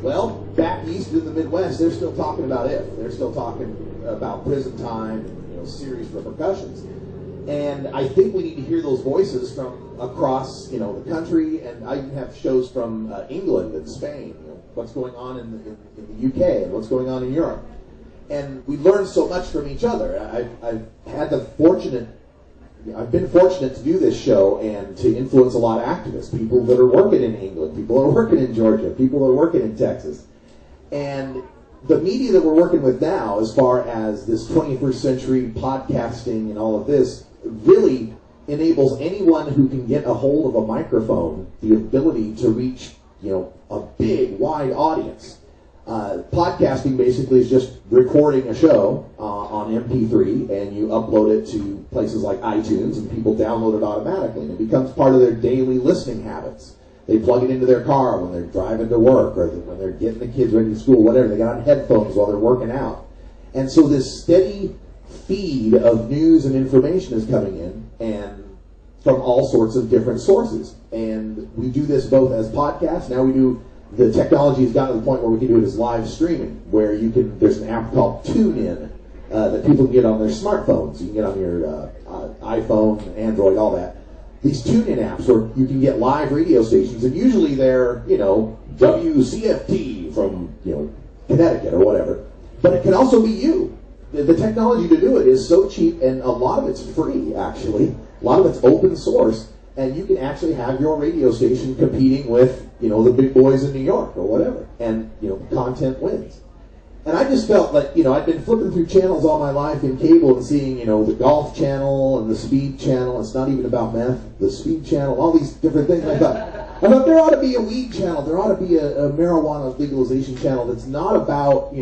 Well, back east in the Midwest, they're still talking about if. They're still talking about prison time and, serious repercussions. And I think we need to hear those voices from across, the country, and I even have shows from England and Spain, what's going on in the UK and what's going on in Europe. And we learn so much from each other. I've been fortunate to do this show and to influence a lot of activists, people that are working in England, people that are working in Georgia, people that are working in Texas. And the media that we're working with now, as far as this 21st century podcasting and all of this, really enables anyone who can get a hold of a microphone the ability to reach, a big, wide audience. Podcasting basically is just recording a show on MP3, and you upload it to places like iTunes, and people download it automatically, and it becomes part of their daily listening habits. They plug it into their car when they're driving to work, or when they're getting the kids ready to school, whatever. They got on headphones while they're working out. And so this steady feed of news and information is coming in, and from all sorts of different sources. And we do this both as podcasts. Now the technology has gotten to the point where we can do it as live streaming, where there's an app called TuneIn that people can get on their smartphones. You can get on your iPhone, Android, all that. These TuneIn apps where you can get live radio stations, and usually they're, WCFT from, Connecticut or whatever. But it can also be you. The technology to do it is so cheap, and a lot of it's free, actually. A lot of it's open source, and you can actually have your radio station competing with, the big boys in New York or whatever, and, content wins. And I just felt like, I'd been flipping through channels all my life in cable and seeing, the Golf Channel and the Speed Channel. It's not even about meth. The Speed Channel, all these different things. I thought there ought to be a weed channel. There ought to be a marijuana legalization channel that's not about,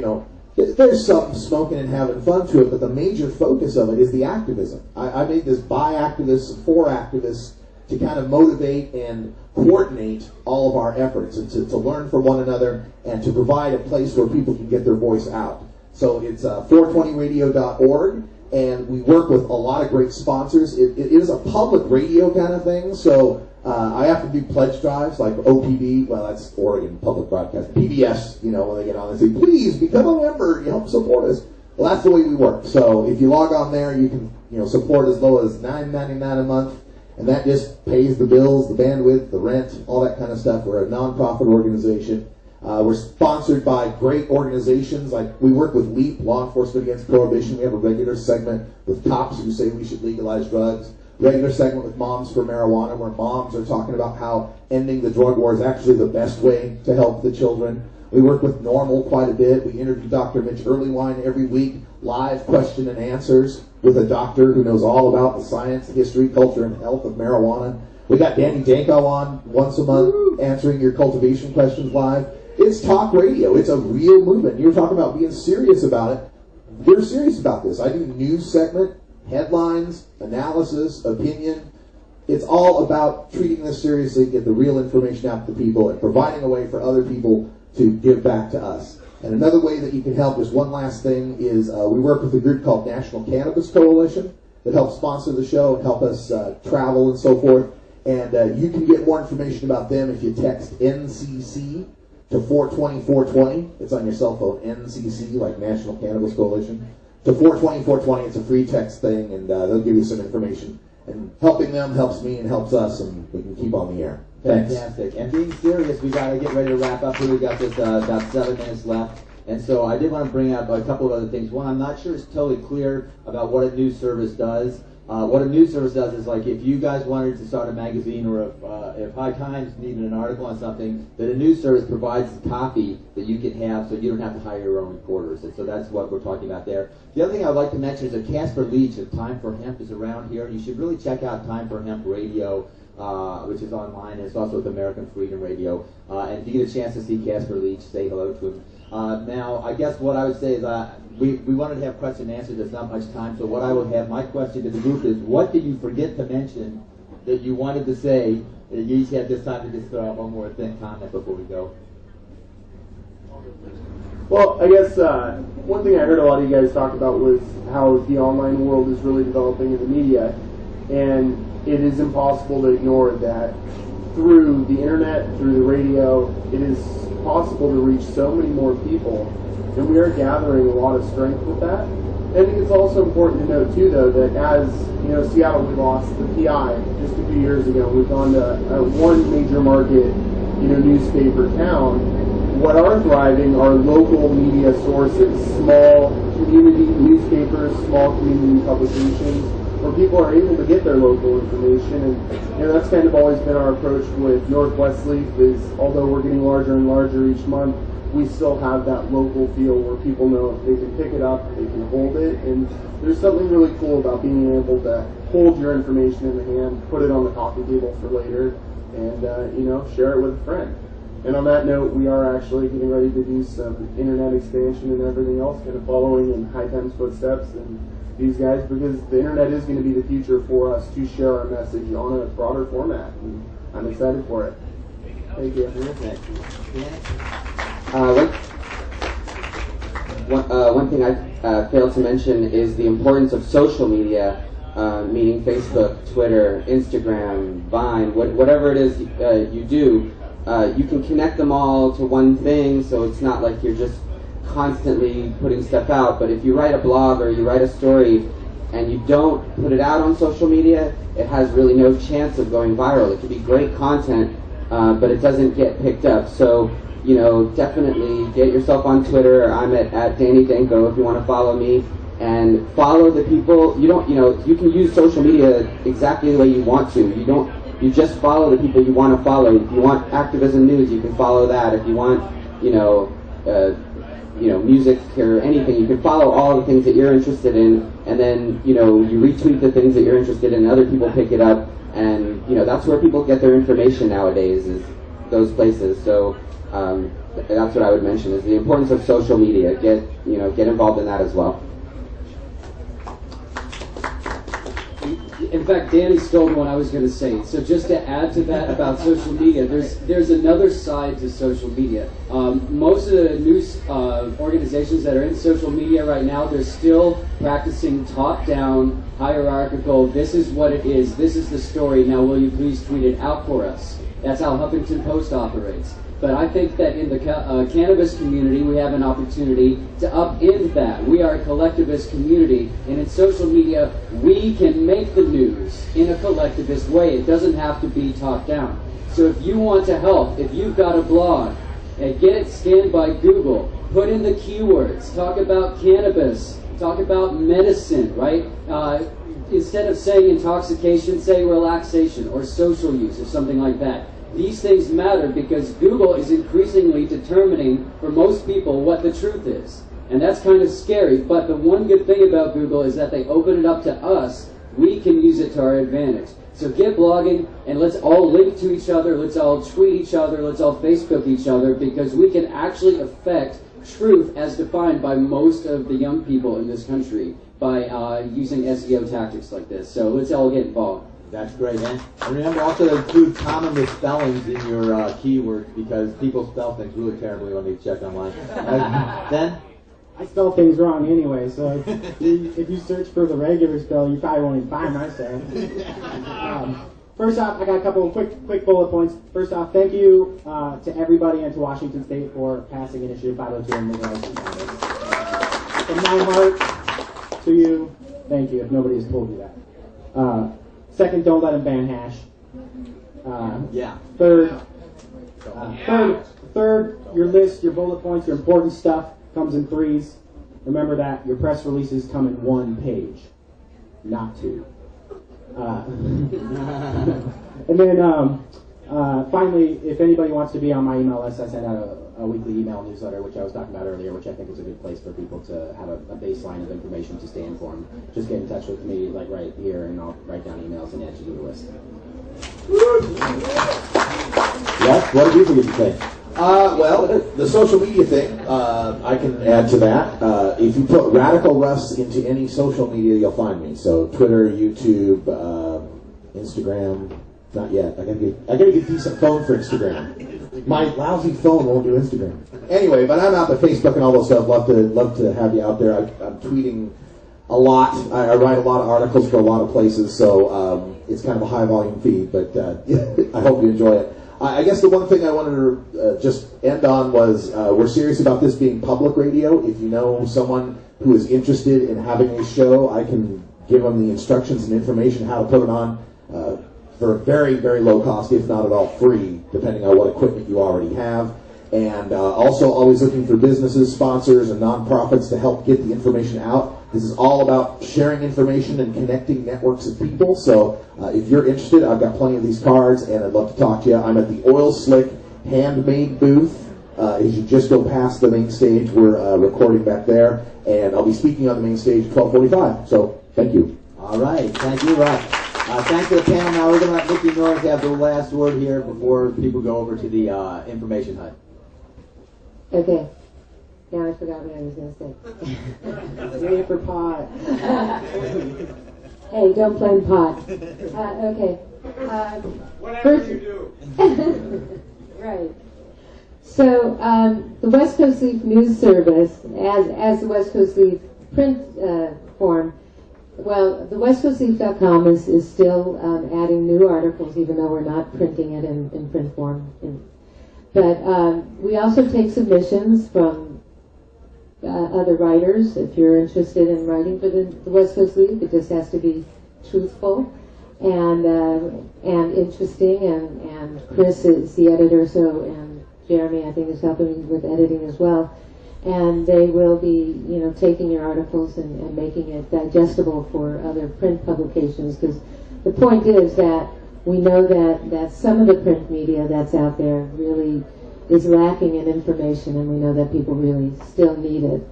there's some smoking and having fun to it, but the major focus of it is the activism. I made this by activists, for activists, to kind of motivate and coordinate all of our efforts and to learn from one another and to provide a place where people can get their voice out. So it's 420radio.org, and we work with a lot of great sponsors. It is a public radio kind of thing, so I have to do pledge drives like OPB, well, that's Oregon Public Broadcast, PBS, when they get on and say, please become a member, help support us. Well, that's the way we work. So if you log on there, you can support as low as $9.99 a month, and that just pays the bills, the bandwidth, the rent, all that kind of stuff. We're a nonprofit organization. We're sponsored by great organizations, like we work with LEAP, Law Enforcement Against Prohibition. We have a regular segment with cops who say we should legalize drugs. Regular segment with Moms for Marijuana, where moms are talking about how ending the drug war is actually the best way to help the children. We work with Normal quite a bit. We interview Dr. Mitch Earlywine every week, live question and answers with a doctor who knows all about the science, history, culture, and health of marijuana. We got Danny Danko on once a month answering your cultivation questions live. It's talk radio. It's a real movement. You're talking about being serious about it. We're serious about this. I do news segment, headlines, analysis, opinion. It's all about treating this seriously, get the real information out to the people, and providing a way for other people to give back to us. And another way that you can help, just one last thing, is we work with a group called National Cannabis Coalition that helps sponsor the show and help us travel and so forth. And you can get more information about them if you text NCC to 420-420. It's on your cell phone, NCC, like National Cannabis Coalition. To 420-420, it's a free text thing, and they'll give you some information. And helping them helps me and helps us, and we can keep on the air. Thanks. Fantastic. And being serious, we got to get ready to wrap up here. We got just about 7 minutes left. And so I did want to bring up a couple of other things. One, I'm not sure it's totally clear about what a news service does. What a news service does is, like, if you guys wanted to start a magazine, or if High Times needed an article on something, that a news service provides a copy that you can have, so you don't have to hire your own reporters. And so that's what we're talking about there. The other thing I would like to mention is that Casper Leach of Time for Hemp is around here. You should really check out Time for Hemp Radio, which is online, and it's also with American Freedom Radio. And if you get a chance to see Casper Leach, say hello to him. Now, I guess what I would say is we wanted to have question and answer. There's not much time, so what I would have, my question to the group is, what did you forget to mention that you wanted to say? You each have this time to just throw out one more comment before we go. Well, I guess one thing I heard a lot of you guys talk about was how the online world is really developing in the media, and it is impossible to ignore that through the internet, through the radio, it is possible to reach so many more people, and we are gathering a lot of strength with that. I think it's also important to note too, though, that as you know, Seattle, we lost the PI just a few years ago. We've gone to one major market, newspaper town. What are thriving are local media sources, small community newspapers, small community publications, where people are able to get their local information. And that's kind of always been our approach with Northwest Leaf, is although we're getting larger and larger each month, we still have that local feel where people know if they can pick it up, they can hold it. And there's something really cool about being able to hold your information in the hand, put it on the coffee table for later, and share it with a friend. And on that note, we are actually getting ready to do some internet expansion and everything else, kind of following in High Times footsteps and these guys, because the internet is going to be the future for us to share our message on a broader format, and I'm excited for it. Thank you. One thing I failed to mention is the importance of social media, meaning Facebook, Twitter, Instagram, Vine, whatever it is you do. You can connect them all to one thing, so it's not like you're just constantly putting stuff out. But if you write a blog or you write a story and you don't put it out on social media, it has really no chance of going viral. It could be great content, but it doesn't get picked up. So, definitely get yourself on Twitter. I'm at Danny Danko if you want to follow me. And follow the people. You can use social media exactly the way you want to. You just follow the people you want to follow. If you want activism news, you can follow that. If you want, music or anything, you can follow all the things that you're interested in, and then, you retweet the things that you're interested in, and other people pick it up, and, that's where people get their information nowadays, is those places. So, that's what I would mention, is the importance of social media. Get involved in that as well. In fact, Danny stole what I was going to say. So just to add to that about social media, there's another side to social media. Most of the news organizations that are in social media right now, they're still practicing top-down, hierarchical, this is what it is, this is the story, now will you please tweet it out for us. That's how Huffington Post operates. But I think that in the cannabis community, we have an opportunity to upend that. We are a collectivist community, and in social media, we can make the news in a collectivist way. It doesn't have to be top-down. So if you want to help, if you've got a blog, and get it scanned by Google, put in the keywords, talk about cannabis, talk about medicine, right? Instead of saying intoxication, say relaxation or social use or something like that. These things matter because Google is increasingly determining for most people what the truth is. And that's kind of scary, but the one good thing about Google is that they open it up to us. We can use it to our advantage. So get blogging, and let's all link to each other, let's all tweet each other, let's all Facebook each other, because we can actually affect truth as defined by most of the young people in this country by using SEO tactics like this. So let's all get involved. That's great, man. And remember also to include common misspellings in your keywords, because people spell things really terribly when they check online. Then? I spell things wrong anyway, so if you search for the regular spell, you probably won't even find my stuff. First off, I got a couple of quick bullet points. First off, thank you to everybody and to Washington State for passing Initiative 502 and legalizing cannabis. From my heart to you, thank you, if nobody has told you that. Second, don't let them ban hash. Third, your list, your bullet points, your important stuff comes in threes. Remember that your press releases come in one page, not two. And then finally, if anybody wants to be on my email list, I send out a weekly email newsletter, which I was talking about earlier, which I think is a good place for people to have a baseline of information to stay informed. Just get in touch with me, like right here, and I'll write down emails and add you to the list. Yes, what did you forget to say? Well, the social media thing, I can add to that. If you put Radical Russ into any social media, you'll find me. So Twitter, YouTube, Instagram. Not yet. I gotta get a decent phone for Instagram. My lousy phone won't do Instagram. Anyway, but I'm out there, Facebook and all those stuff. Love to have you out there. I'm tweeting a lot. I write a lot of articles for a lot of places, so it's kind of a high volume feed. But I hope you enjoy it. I guess the one thing I wanted to just end on was we're serious about this being public radio. If you know someone who is interested in having a show, I can give them the instructions and information how to put it on for very, very low cost, if not at all free, depending on what equipment you already have. And also always looking for businesses, sponsors, and nonprofits to help get the information out. This is all about sharing information and connecting networks of people. So if you're interested, I've got plenty of these cards, and I'd love to talk to you. I'm at the Oil Slick Handmade booth. As you just go past the main stage, we're recording back there, and I'll be speaking on the main stage at 12:45. So thank you. All right, thank you, Russ. Thanks to the panel. Now we're going to let Nikki Norris have the last word here before people go over to the information hut. Okay. Now I forgot what I was going to say. Ready for pot. Hey, don't blame pot. Okay. Whatever you do. Right. So the West Coast Leaf News Service, as the West Coast Leaf print form, well, the westcoastleaf.com is still adding new articles, even though we're not printing it in print form. But we also take submissions from other writers. If you're interested in writing for the West Coast Leaf, it just has to be truthful and interesting. And Chris is the editor, and Jeremy, I think, is helping me with editing as well. And they will be, taking your articles and making it digestible for other print publications. Because the point is that we know that some of the print media that's out there really is lacking in information, and we know that people really still need it.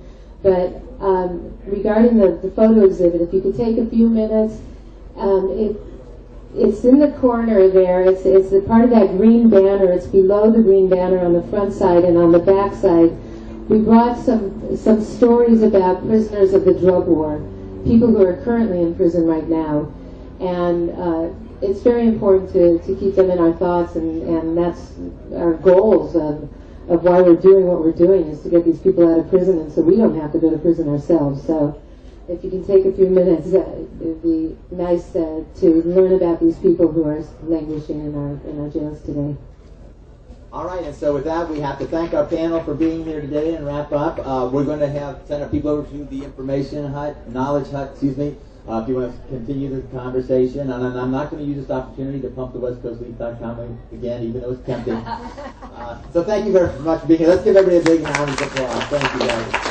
But regarding the photo exhibit, if you could take a few minutes, it's in the corner there. It's the part of that green banner. It's below the green banner on the front side, and on the back side, we brought some stories about prisoners of the drug war, people who are currently in prison right now, and it's very important to keep them in our thoughts, and that's our goals of why we're doing what we're doing, is to get these people out of prison, and so we don't have to go to prison ourselves. So if you can take a few minutes, it would be nice to learn about these people who are languishing in our jails today. All right, and so with that, we have to thank our panel for being here today and wrap up. We're going to send our people over to the information hut, knowledge hut, excuse me, if you want to continue the conversation. And I'm not going to use this opportunity to pump the westcoastleaf.com again, even though it's tempting. So thank you very much for being here. Let's give everybody a big round of applause. Thank you, guys.